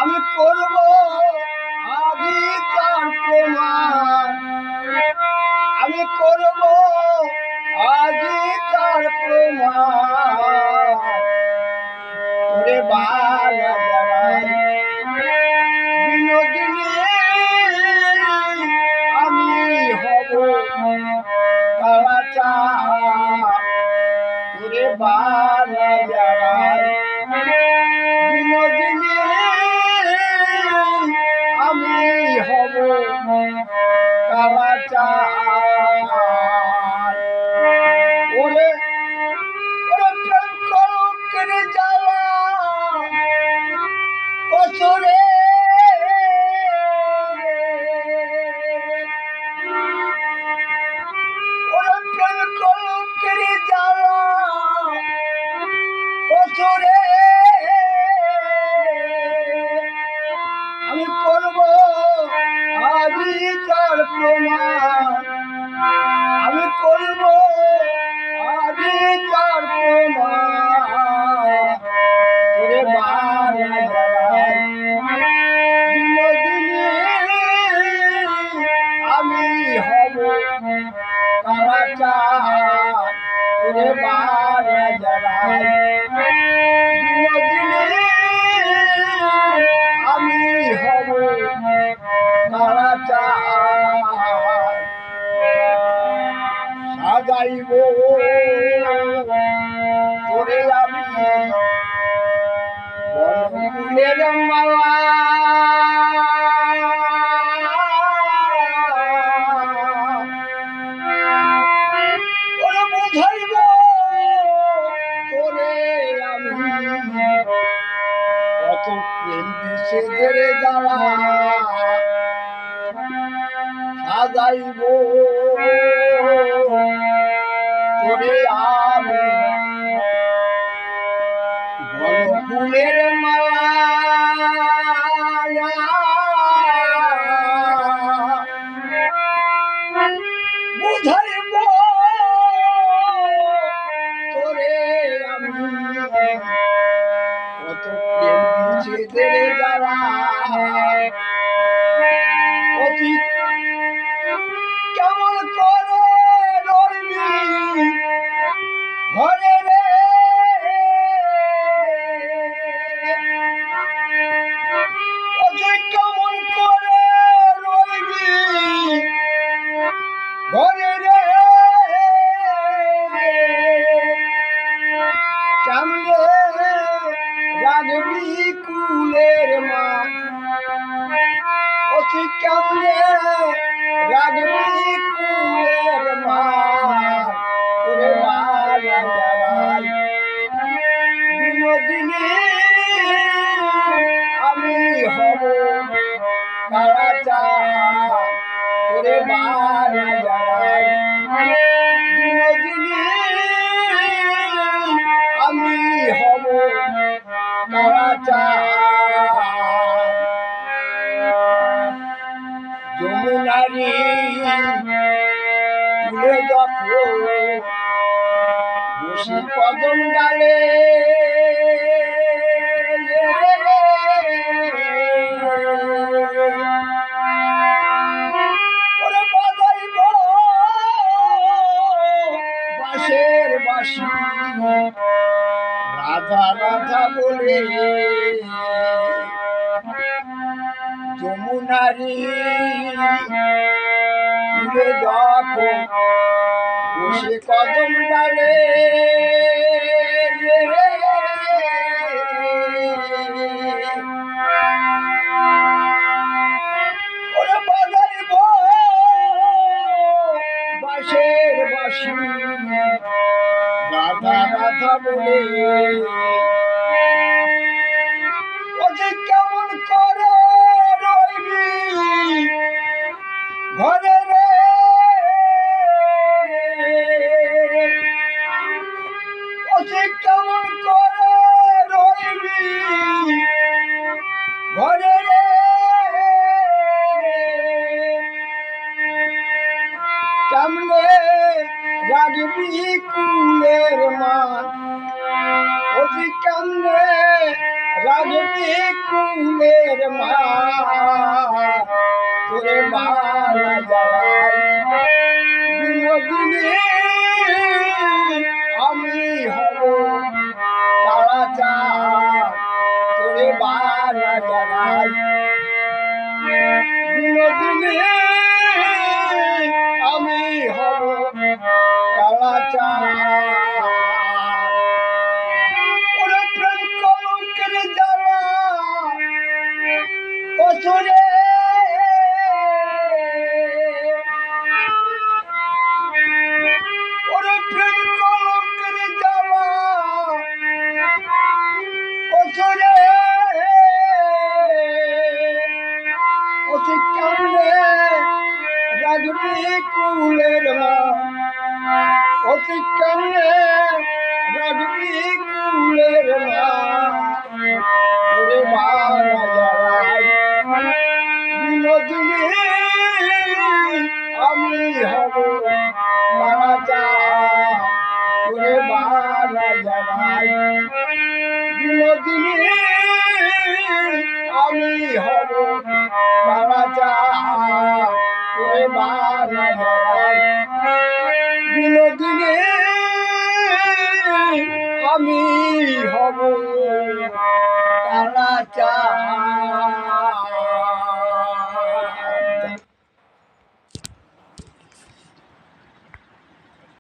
আমি করব আদি তার প্রমাণ, আমি করব আদি তার প্রমাণ। তোরে বালা বিনোদিনী আমি হব কালাচা, তোরে বালা বিনোদিনী আমি হব কালাচা। ওরে ওরে প্রেম কলঙ্কের জ্বালা কচরে, ওরে প্রেম কলঙ্কের জ্বালা কচরে। আমি করব আদি তার প্রমাণ, আমি করব আদি তার প্রমাণ। তোরে বালা বিনোদিনী আমি হব কালাচা, তোরে বালা বিনোদিনী আমি হব কালাচা। সাজাইব তোরে আমি বনফুলের মালা, ওরে বুঝাইব তোরে আমি কত প্রেম বিষেদের জ্বালা। সাজাইব তোরে আমি বনফুলের মালা, বুঝাইব তোরে আমি কত প্রেম বিচ্ছেদের জ্বালা। অতীত কেমন করে রইবি ঘরে রে, অতীত কেমন করে রইবি ঘরে রে। কেমনে রাখবি কুলের মা, অতীত কেমনে রাখবি কুলের মা। তোরে বালা বিনোদিনী আমি হব কালাচা, তোরে বালা বিনোদিনী আমি হব কালাচা। যমুনারি তুলে যখন বসি কদম ডালে, ওরে বাজাইব বাঁশের বাঁশি রাধা রাধা বলে। যমুনারি তুলে যখন বসে কদম ডালে, ওরে বাজাইব বাঁশের বাঁশি রাধা রাধা বলে। ওরে কেমন করে রইবি মা তোরে মালা জড়াই বিনোদিনী আমি হব কালাচার তোরে মালা জড়াই বিনোদিনী আমি হব কালাচার ওরে প্রেম কলঙ্কের জ্বালা কচরে ওরে প্রেম কলঙ্কের জ্বালা কচরে অতি কান্দে রাজনী কুলের মা অতি কান্দে রাজনী কুলের মা ওরে মালা জড়াই বিনোদিনী আমি হব কালাচার ওরে মালা জড়াই বিনোদিনী আমি হব কালাচার ওরে মালা জড়াই বিনোদিনী আমি হব কালাচার।